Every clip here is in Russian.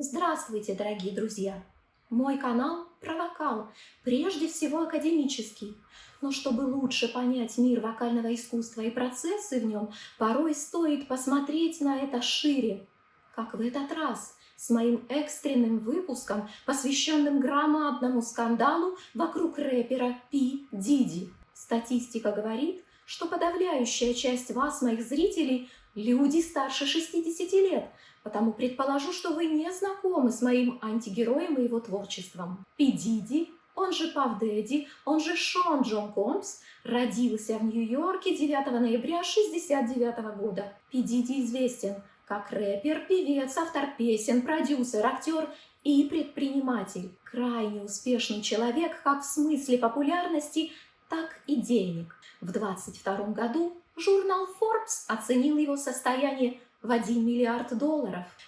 Здравствуйте, дорогие друзья! Мой канал про вокал, прежде всего академический. Но чтобы лучше понять мир вокального искусства и процессы в нем, порой стоит посмотреть на это шире. Как в этот раз, с моим экстренным выпуском, посвященным громадному скандалу вокруг рэпера Пи Диди. Статистика говорит, что подавляющая часть вас, моих зрителей, люди старше 60 лет, потому предположу, что вы не знакомы с моим антигероем и его творчеством. Пи Диди, он же Паф Дэдди, он же Шон Джон Комс, родился в Нью-Йорке 9 ноября 1969 года. Пи Диди известен как рэпер, певец, автор песен, продюсер, актер и предприниматель. Крайне успешный человек как в смысле популярности, так и денег. В 2022 году журнал Forbes оценил его состояние в $1 миллиард.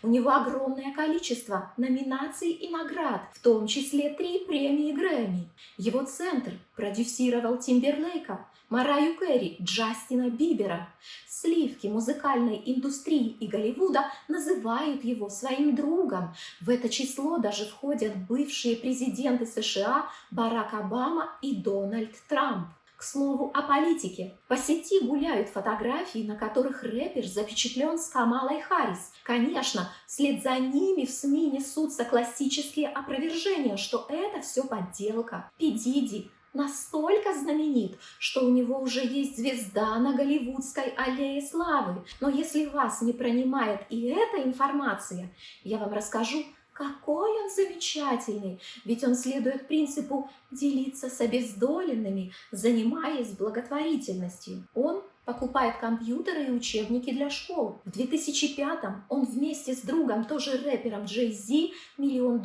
У него огромное количество номинаций и наград, в том числе 3 премии Грэмми. Его центр продюсировал Тимберлейка, Мараю Кэрри, Джастина Бибера. Сливки музыкальной индустрии и Голливуда называют его своим другом. В это число даже входят бывшие президенты США Барак Обама и Дональд Трамп. К слову о политике. По сети гуляют фотографии, на которых рэпер запечатлен с Камалой Харрис. Конечно, вслед за ними в СМИ несутся классические опровержения, что это все подделка. Пи Диди настолько знаменит, что у него уже есть звезда на голливудской аллее славы. Но если вас не пронимает и эта информация, я вам расскажу, какой он замечательный, ведь он следует принципу делиться с обездоленными, занимаясь благотворительностью. Он покупает компьютеры и учебники для школ. В 2005-м он вместе с другом, тоже рэпером Джей Зи, $1 миллион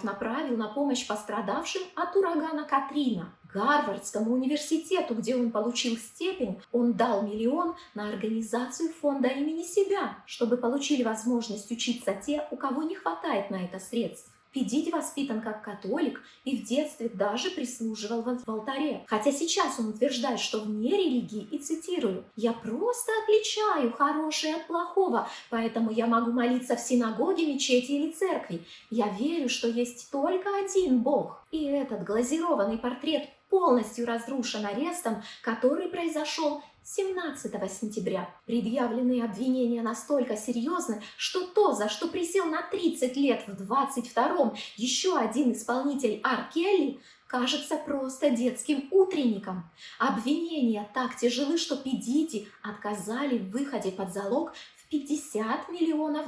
направил на помощь пострадавшим от урагана Катрина. Гарвардскому университету, где он получил степень, он дал $1 миллион на организацию фонда имени себя, чтобы получили возможность учиться те, у кого не хватает на это средств. Пи Диди воспитан как католик и в детстве даже прислуживал в алтаре. Хотя сейчас он утверждает, что вне религии, и цитирую: «Я просто отличаю хорошее от плохого, поэтому я могу молиться в синагоге, мечети или церкви. Я верю, что есть только один Бог». И этот глазированный портрет полностью разрушен арестом, который произошел 17 сентября. Предъявленные обвинения настолько серьезны, что то, за что присел на 30 лет в 22-м еще один исполнитель Ар Келли, кажется просто детским утренником. Обвинения так тяжелы, что Пи Диди отказали в выходе под залог в $50 миллионов.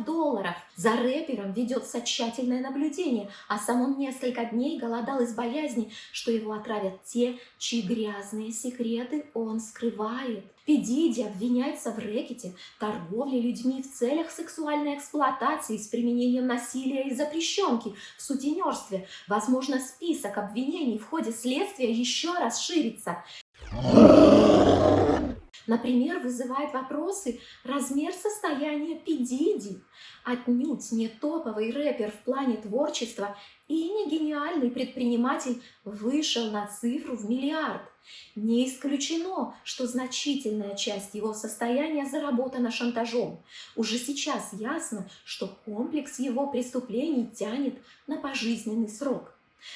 За рэпером ведется тщательное наблюдение, а сам он несколько дней голодал из боязни, что его отравят те, чьи грязные секреты он скрывает. Пи Диди обвиняется в рэкете, торговле людьми в целях сексуальной эксплуатации с применением насилия и запрещенки, в сутенерстве. Возможно, список обвинений в ходе следствия еще расширится. Например, вызывает вопросы размер состояния Пи Диди. Отнюдь не топовый рэпер в плане творчества и не гениальный предприниматель вышел на цифру в $1 миллиард. Не исключено, что значительная часть его состояния заработана шантажом. Уже сейчас ясно, что комплекс его преступлений тянет на пожизненный срок.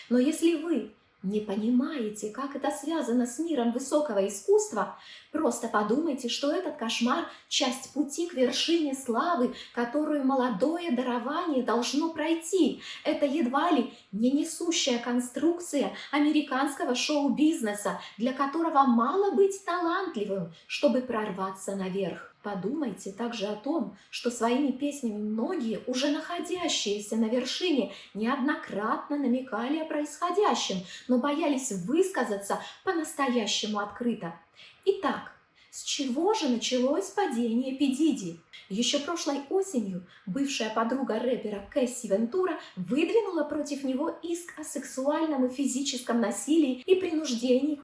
Но если вы не понимаете, как это связано с миром высокого искусства, просто подумайте, что этот кошмар – часть пути к вершине славы, которую молодое дарование должно пройти. Это едва ли не несущая конструкция американского шоу-бизнеса, для которого мало быть талантливым, чтобы прорваться наверх. Подумайте также о том, что своими песнями многие, уже находящиеся на вершине, неоднократно намекали о происходящем, но боялись высказаться по-настоящему открыто. Итак, с чего же началось падение Пи Диди? Еще прошлой осенью бывшая подруга рэпера Кэсси Вентура выдвинула против него иск о сексуальном и физическом насилии и принуждении.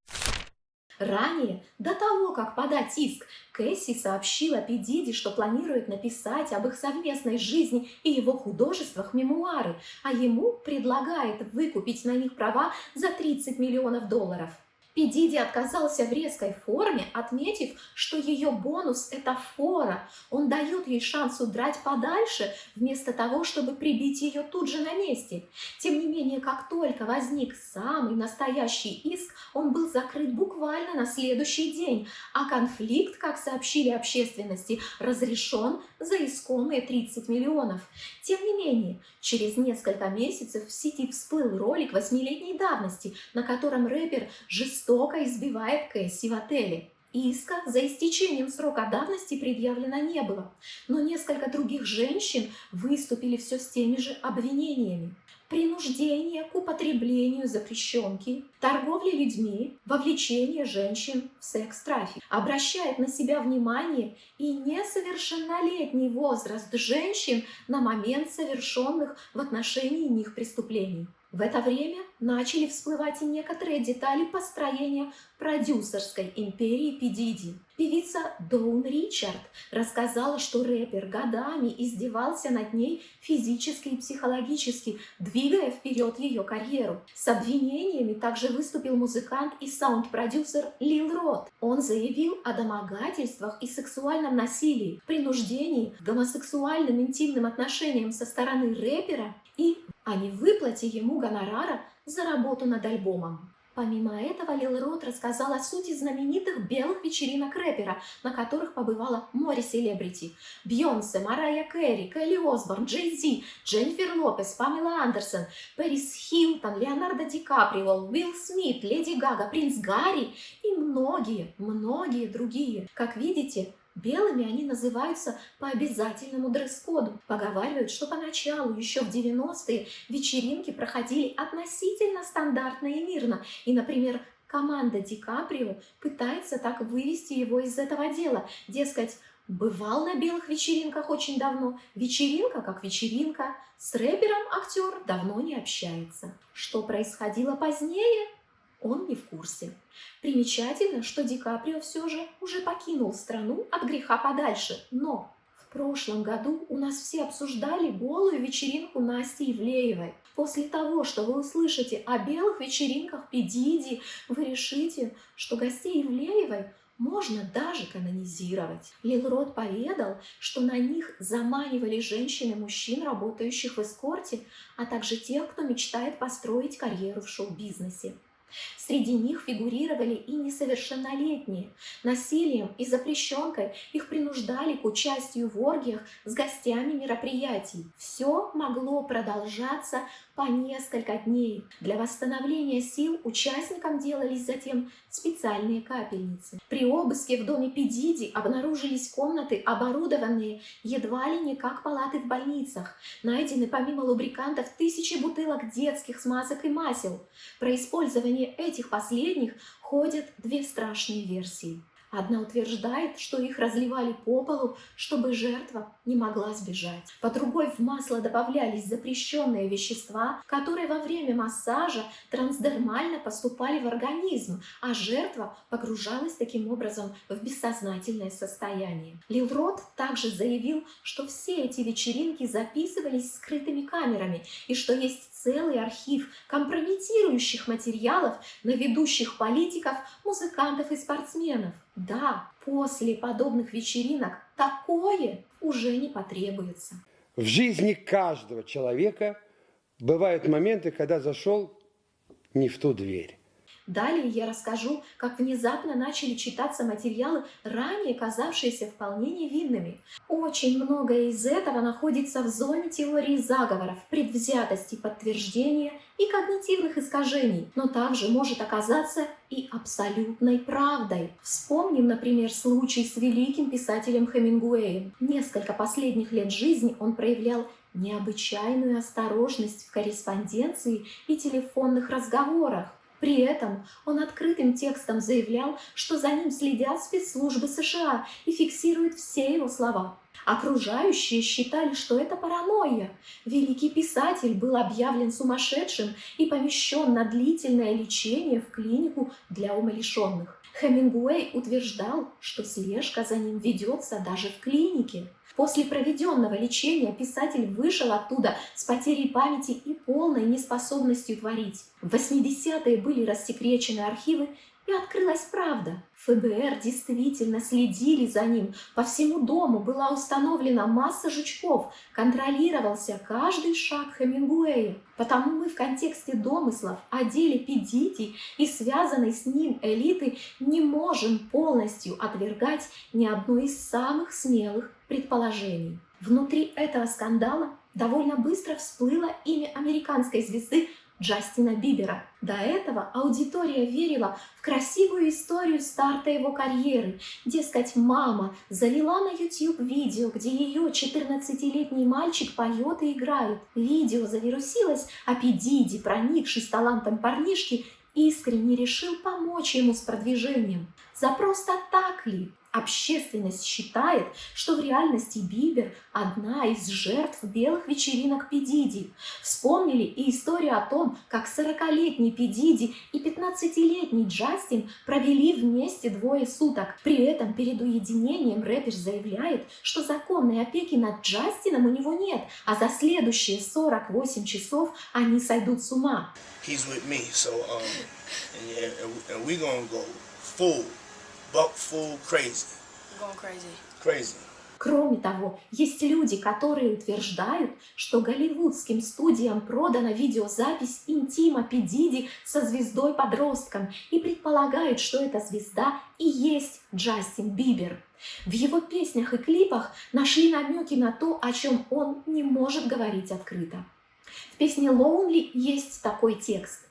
Ранее, до того, как подать иск, Кэсси сообщила Пи Диди, что планирует написать об их совместной жизни и его художествах мемуары, а ему предлагает выкупить на них права за $30 миллионов. Пи Диди отказался в резкой форме, отметив, что ее бонус – это фора. Он дает ей шанс удрать подальше, вместо того, чтобы прибить ее тут же на месте. Тем не менее, как только возник самый настоящий иск, он был закрыт буквально на следующий день, а конфликт, как сообщили общественности, разрешен за искомые 30 миллионов. Тем не менее, через несколько месяцев в сети всплыл ролик 8-летней давности, на котором рэпер жестоко избивает Кэсси в отеле. Иска за истечением срока давности предъявлено не было, но несколько других женщин выступили все с теми же обвинениями. Принуждение к употреблению запрещенки, торговля людьми, вовлечение женщин в секс-трафик. Обращает на себя внимание и несовершеннолетний возраст женщин на момент совершенных в отношении них преступлений. В это время начали всплывать и некоторые детали построения продюсерской империи Пи Диди. Певица Доун Ричард рассказала, что рэпер годами издевался над ней физически и психологически, двигая вперед ее карьеру. С обвинениями также выступил музыкант и саунд-продюсер Лил Рот. Он заявил о домогательствах и сексуальном насилии, принуждении к гомосексуальным интимным отношениям со стороны рэпера и о невыплате ему гонорара за работу над альбомом. Помимо этого, Лил Рот рассказал о сути знаменитых белых вечеринок рэпера, на которых побывало море селебрити. Бейонсе, Марайя Кэрри, Келли Осборн, Джей Зи, Дженнифер Лопес, Памела Андерсон, Пэрис Хилтон, Леонардо Ди Каприо, Уилл Смит, Леди Гага, принц Гарри и многие другие. Как видите, белыми они называются по обязательному дресс-коду. Поговаривают, что поначалу, еще в 90-е, вечеринки проходили относительно стандартно и мирно. И, например, команда Ди Каприо пытается так вывести его из этого дела. Дескать, бывал на белых вечеринках очень давно, вечеринка как вечеринка, с рэпером актер давно не общается. Что происходило позднее, он не в курсе. Примечательно, что Ди Каприо все же уже покинул страну от греха подальше. Но в прошлом году у нас все обсуждали голую вечеринку Насти Ивлеевой. После того, что вы услышите о белых вечеринках Пи Диди, вы решите, что гостей Ивлеевой можно даже канонизировать. Лил Рот поведал, что на них заманивали женщин и мужчин, работающих в эскорте, а также тех, кто мечтает построить карьеру в шоу-бизнесе. Среди них фигурировали и несовершеннолетние. Насилием и запрещенкой их принуждали к участию в оргиях с гостями мероприятий. Все могло продолжаться по несколько дней. Для восстановления сил участникам делались затем специальные капельницы. При обыске в доме Пи Диди обнаружились комнаты, оборудованные едва ли не как палаты в больницах. Найдены помимо лубрикантов тысячи бутылок детских смазок и масел. Про использование этих последних ходят две страшные версии. Одна утверждает, что их разливали по полу, чтобы жертва не могла сбежать. По другой, в масло добавлялись запрещенные вещества, которые во время массажа трансдермально поступали в организм, а жертва погружалась таким образом в бессознательное состояние. Лил Рот также заявил, что все эти вечеринки записывались скрытыми камерами и что есть целый архив компрометирующих материалов на ведущих политиков, музыкантов и спортсменов. Да, после подобных вечеринок такое уже не потребуется. В жизни каждого человека бывают моменты, когда зашел не в ту дверь. Далее я расскажу, как внезапно начали читаться материалы, ранее казавшиеся вполне невинными. Очень многое из этого находится в зоне теории заговоров, предвзятости подтверждения и когнитивных искажений, но также может оказаться и абсолютной правдой. Вспомним, например, случай с великим писателем Хемингуэем. Несколько последних лет жизни он проявлял необычайную осторожность в корреспонденции и телефонных разговорах. При этом он открытым текстом заявлял, что за ним следят спецслужбы США и фиксируют все его слова. Окружающие считали, что это паранойя. Великий писатель был объявлен сумасшедшим и помещен на длительное лечение в клинику для умалишенных. Хемингуэй утверждал, что слежка за ним ведется даже в клинике. После проведенного лечения писатель вышел оттуда с потерей памяти и полной неспособностью творить. В 80-е были рассекречены архивы И открылась правда. ФБР действительно следили за ним. По всему дому была установлена масса жучков. Контролировался каждый шаг Хемингуэя. Потому мы в контексте домыслов о деле Пи Дидди и связанной с ним элиты не можем полностью отвергать ни одно из самых смелых предположений. Внутри этого скандала довольно быстро всплыло имя американской звезды Джастина Бибера. До этого аудитория верила в красивую историю старта его карьеры. Дескать, мама залила на YouTube видео, где ее 14-летний мальчик поет и играет. Видео завирусилось, а Пи Дидди, проникшись талантом парнишки, искренне решил помочь ему с продвижением. За просто так ли? Общественность считает, что в реальности Бибер – одна из жертв белых вечеринок Пи Дидди. Вспомнили и историю о том, как 40-летний Пи Дидди и 15-летний Джастин провели вместе 2 суток. При этом перед уединением рэпер заявляет, что законной опеки над Джастином у него нет, а за следующие 48 часов они сойдут с ума. He's with me, so and we gonna go full. Buck full crazy. Going crazy. Crazy. Кроме того, есть люди, которые утверждают, что голливудским студиям продана видеозапись интима Пи Дидди со звездой-подростком и предполагают, что эта звезда и есть Джастин Бибер. В его песнях и клипах нашли намеки на то, о чем он не может говорить открыто. В песне «Lonely» есть такой текст.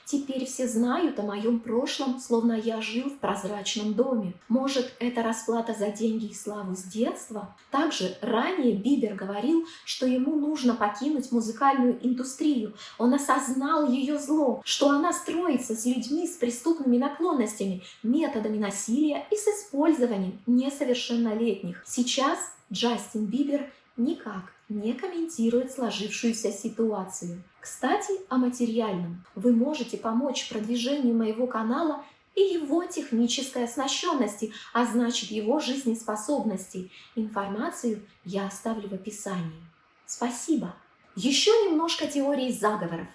«Теперь все знают о моем прошлом, словно я жил в прозрачном доме. Может, это расплата за деньги и славу с детства?» Также ранее Бибер говорил, что ему нужно покинуть музыкальную индустрию. Он осознал ее зло, что она строится с людьми с преступными наклонностями, методами насилия и с использованием несовершеннолетних. Сейчас Джастин Бибер никак не комментирует сложившуюся ситуацию. Кстати, о материальном. Вы можете помочь продвижению моего канала и его технической оснащенности, а значит его жизнеспособности. Информацию я оставлю в описании. Спасибо. Еще немножко теории заговоров.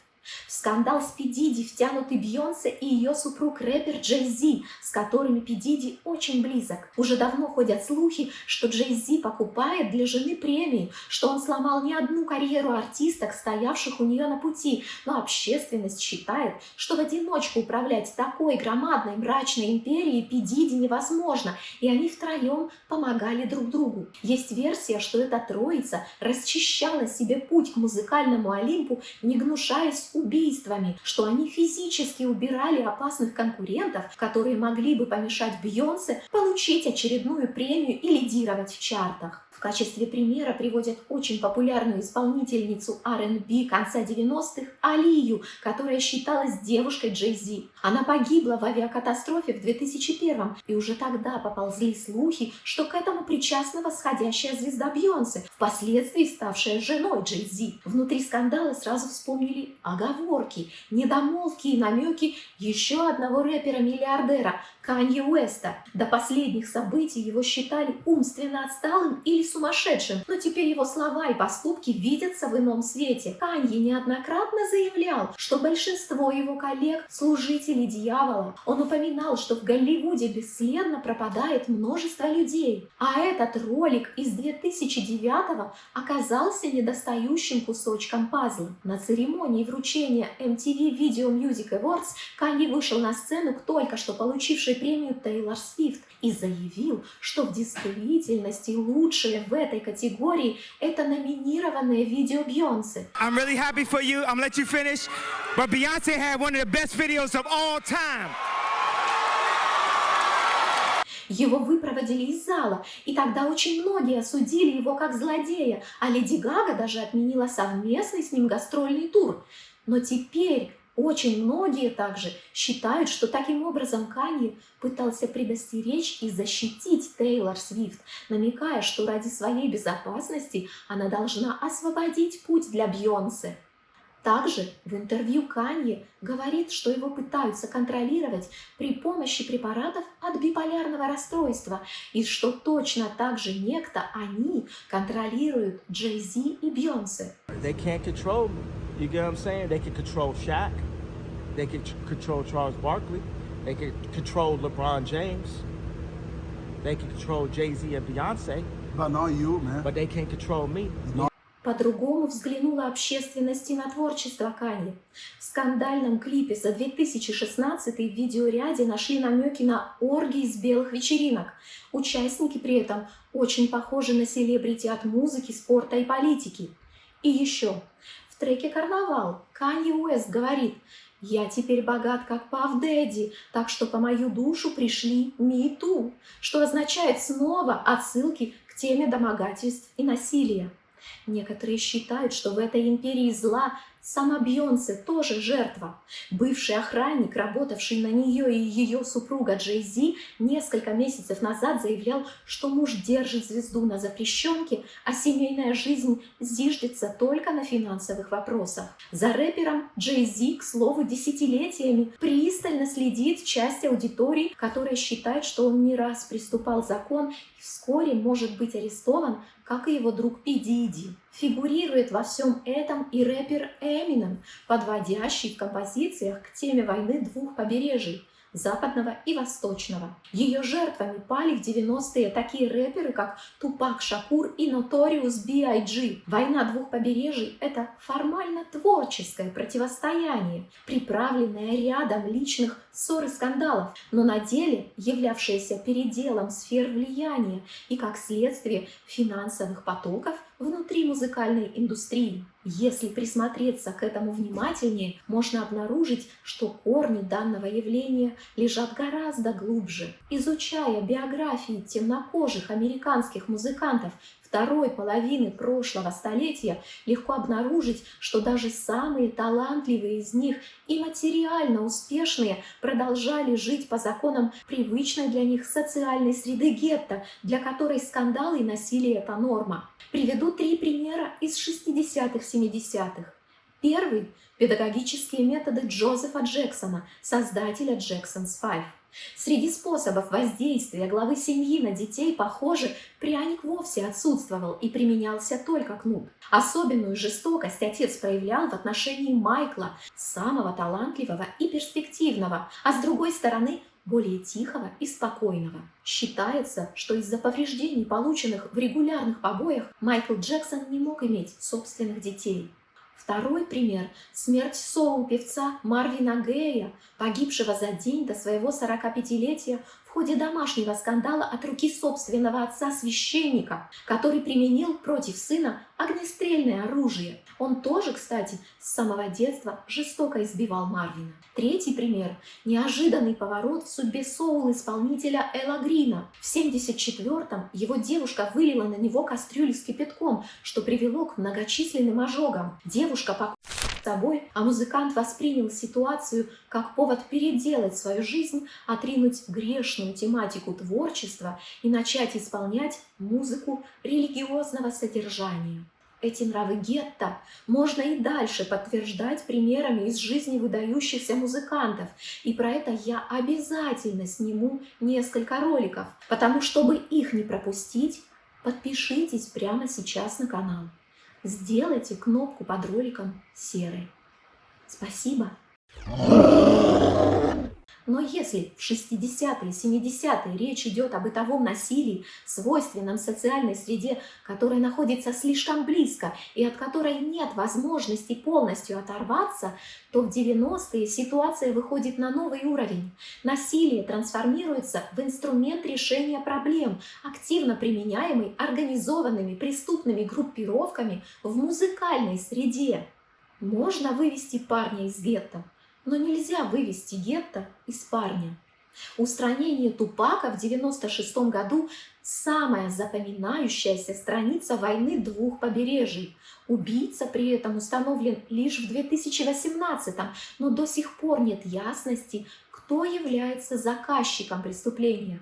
В скандал с Пи Дидди втянуты Бейонсе и ее супруг рэпер Джей Зи, с которыми Пи Дидди очень близок. Уже давно ходят слухи, что Джей Зи покупает для жены премию, что он сломал не одну карьеру артисток, стоявших у нее на пути. Но общественность считает, что в одиночку управлять такой громадной мрачной империей Пи Дидди невозможно, и они втроем помогали друг другу. Есть версия, что эта троица расчищала себе путь к музыкальному Олимпу, не гнушаясь убийствами, что они физически убирали опасных конкурентов, которые могли бы помешать Бейонсе получить очередную премию и лидировать в чартах. В качестве примера приводят очень популярную исполнительницу R&B конца 90-х Алию, которая считалась девушкой Джей Зи. Она погибла в авиакатастрофе в 2001-м, и уже тогда поползли слухи, что к этому причастна восходящая звезда Бейонсе, впоследствии ставшая женой Джей Зи. Внутри скандала сразу вспомнили оговорки, недомолвки и намеки еще одного рэпера-миллиардера Канье Уэста. До последних событий его считали умственно отсталым или сумасшедшим, но теперь его слова и поступки видятся в ином свете. Канье неоднократно заявлял, что большинство его коллег – служители дьявола. Он упоминал, что в Голливуде бесследно пропадает множество людей. А этот ролик из 2009-го оказался недостающим кусочком пазла. На церемонии вручения MTV Video Music Awards Канье вышел на сцену к только что получившей премию Тейлор Свифт и заявил, что в действительности лучшее в этой категории – это номинированное видео Бейонсе. I'm really happy for you. I'm gonna let you finish. But Beyonce had one of the best videos of all time. Его выпроводили из зала, и тогда очень многие осудили его как злодея, а Леди Гага даже отменила совместный с ним гастрольный тур. Но теперь очень многие также считают, что таким образом Канье пытался предостеречь и защитить Тейлор Свифт, намекая, что ради своей безопасности она должна освободить путь для Бейонсе. Также в интервью Канье говорит, что его пытаются контролировать при помощи препаратов от биполярного расстройства, и что точно так же некто они контролируют Джей Зи и Бейонсе. They can't control me. You get what I'm saying? They can control Shaq. They can control Charles Barkley. They can control LeBron James. They can control Jay-Z and Beyonce, But not you, man. but they can't control me. По-другому взглянула общественность и на творчество Канье. В скандальном клипе за 2016 в видеоряде нашли намеки на оргии с белых вечеринок. Участники при этом очень похожи на селебрити от музыки, спорта и политики. И еще, в треке «Карнавал» Канье Уэст говорит: «Я теперь богат, как Паф Дэдди, так что по мою душу пришли Me Too», что означает снова отсылки к теме домогательств и насилия. Некоторые считают, что в этой империи зла сама Бейонсе тоже жертва. Бывший охранник, работавший на нее и ее супруга Джей Зи, несколько месяцев назад заявлял, что муж держит звезду на запрещенке, а семейная жизнь зиждется только на финансовых вопросах. За рэпером Джей Зи, к слову, десятилетиями пристально следит часть аудитории, которая считает, что он не раз приступал закон и вскоре может быть арестован, как и его друг Пи Диди. Фигурирует во всем этом и рэпер Эминем, подводящий в композициях к теме войны двух побережий – западного и восточного. Ее жертвами пали в 90-е такие рэперы, как Тупак Шакур и Notorious B.I.G. Война двух побережий – это формально творческое противостояние, приправленное рядом личных ссор и скандалов, но на деле являвшееся переделом сфер влияния и, как следствие, финансовых потоков внутри музыкальной индустрии. Если присмотреться к этому внимательнее, можно обнаружить, что корни данного явления лежат гораздо глубже. Изучая биографии темнокожих американских музыкантов второй половины прошлого столетия, легко обнаружить, что даже самые талантливые из них и материально успешные продолжали жить по законам привычной для них социальной среды гетто, для которой скандалы и насилие – это норма. Приведу 3 примера из 60-х-70-х. Первый – педагогические методы Джозефа Джексона, создателя Jackson's Five. Среди способов воздействия главы семьи на детей, похоже, пряник вовсе отсутствовал и применялся только кнут. Особенную жестокость отец проявлял в отношении Майкла, самого талантливого и перспективного, а с другой стороны – более тихого и спокойного. Считается, что из-за повреждений, полученных в регулярных побоях, Майкл Джексон не мог иметь собственных детей. Второй пример – смерть соул-певца Марвина Гея, погибшего за день до своего 45-летия в ходе домашнего скандала от руки собственного отца-священника, который применил против сына огнестрельное оружие. Он тоже, кстати, с самого детства жестоко избивал Марвина. Третий пример – неожиданный поворот в судьбе соул-исполнителя Элла Грина. В 1974-м его девушка вылила на него кастрюлю с кипятком, что привело к многочисленным ожогам. Девушка покончила с собой, а музыкант воспринял ситуацию как повод переделать свою жизнь, отринуть грешную тематику творчества и начать исполнять музыку религиозного содержания. Эти нравы гетто можно и дальше подтверждать примерами из жизни выдающихся музыкантов, и про это я обязательно сниму несколько роликов, потому чтобы их не пропустить, подпишитесь прямо сейчас на канал. Сделайте кнопку под роликом серой. Спасибо. Но если в 60-е и 70-е речь идет о бытовом насилии, свойственном социальной среде, которая находится слишком близко и от которой нет возможности полностью оторваться, то в 90-е ситуация выходит на новый уровень. Насилие трансформируется в инструмент решения проблем, активно применяемый организованными преступными группировками в музыкальной среде. Можно вывести парня из гетто, но нельзя вывести гетто из парня. Устранение Тупака в 1996 году – самая запоминающаяся страница войны двух побережий. Убийца при этом установлен лишь в 2018, но до сих пор нет ясности, кто является заказчиком преступления.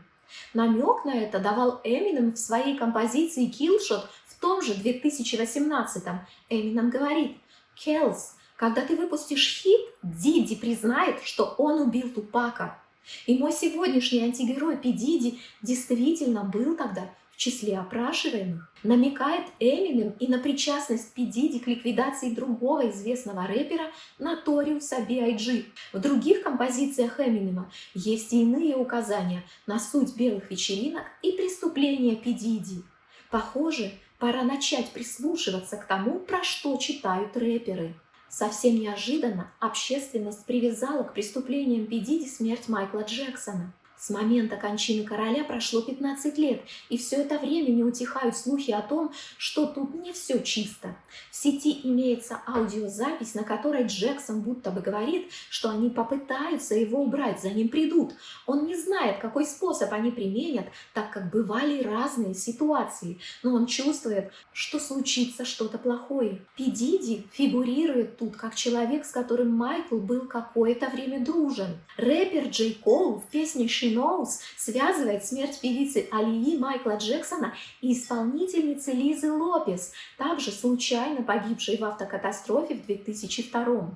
Намек на это давал Эминем в своей композиции «Killshot» в том же 2018. Эминем говорит: «Келс, когда ты выпустишь хит, Диди признает, что он убил Тупака». И мой сегодняшний антигерой Пи Диди действительно был тогда в числе опрашиваемых, намекает Эминем и на причастность Пи Диди к ликвидации другого известного рэпера Notorious B.I.G. В других композициях Эминема есть и иные указания на суть белых вечеринок и преступления Пи Диди. Похоже, пора начать прислушиваться к тому, про что читают рэперы. Совсем неожиданно общественность привязала к преступлениям Пи Диди смерть Майкла Джексона. С момента кончины короля прошло 15 лет, и все это время не утихают слухи о том, что тут не все чисто. В сети имеется аудиозапись, на которой Джексон будто бы говорит, что они попытаются его убрать, за ним придут. Он не знает, какой способ они применят, так как бывали разные ситуации, но он чувствует, что случится что-то плохое. Пи Диди фигурирует тут как человек, с которым Майкл был какое-то время дружен. Рэпер Джей Кол в песне «She Knows» связывает смерть певицы Алии Майкла Джексона и исполнительницы Лизы Лопес, также случайно погибшей в автокатастрофе в 2002.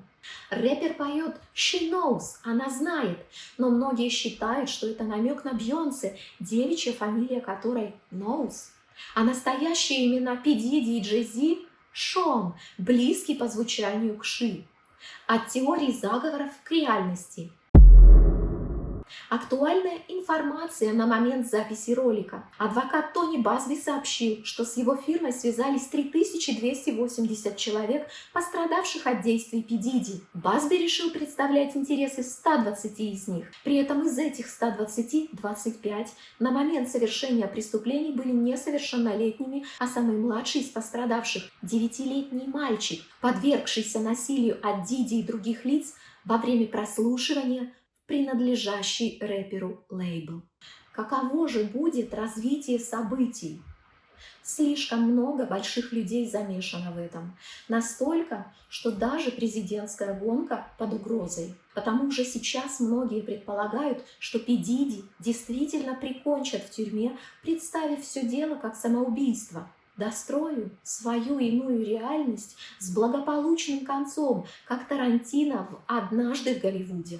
Рэпер поет «She Knows», она знает, но многие считают, что это намек на Бейонсе, девичья фамилия которой Knows. А настоящие имена Пи Диди и Джей Зи – Шон, близкий по звучанию к Ши. От теории заговоров к реальности. Актуальная информация на момент записи ролика. Адвокат Тони Басби сообщил, что с его фирмой связались 3280 человек, пострадавших от действий Пи Диди. Басби решил представлять интересы 120 из них. При этом из этих 120 25 на момент совершения преступлений были несовершеннолетними, а самый младший из пострадавших – 9-летний мальчик, подвергшийся насилию от Диди и других лиц во время прослушивания принадлежащий рэперу лейбл. Каково же будет развитие событий? Слишком много больших людей замешано в этом. Настолько, что даже президентская гонка под угрозой. Потому что сейчас многие предполагают, что Пи Диди действительно прикончат в тюрьме, представив все дело как самоубийство. Дострою свою иную реальность с благополучным концом, как Тарантино в «Однажды в Голливуде».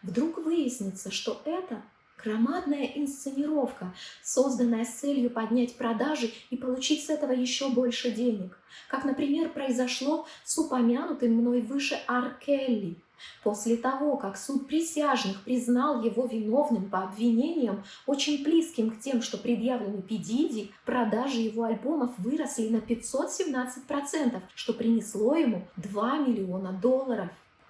Вдруг выяснится, что это громадная инсценировка, созданная с целью поднять продажи и получить с этого еще больше денег. Как, например, произошло с упомянутым мной выше Ар Келли. После того, как суд присяжных признал его виновным по обвинениям, очень близким к тем, что предъявлены Пи Диди, продажи его альбомов выросли на 517%, что принесло ему $2 миллиона.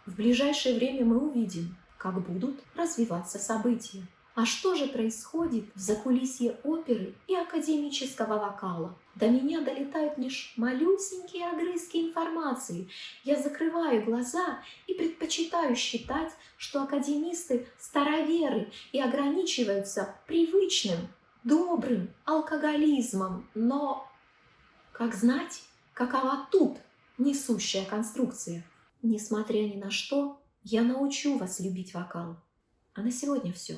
В ближайшее время мы увидим, как будут развиваться события. А что же происходит в закулисье оперы и академического вокала? До меня долетают лишь малюсенькие огрызки информации. Я закрываю глаза и предпочитаю считать, что академисты староверы и ограничиваются привычным, добрым алкоголизмом. Но как знать, какова тут несущая конструкция? Несмотря ни на что, я научу вас любить вокал. А на сегодня все.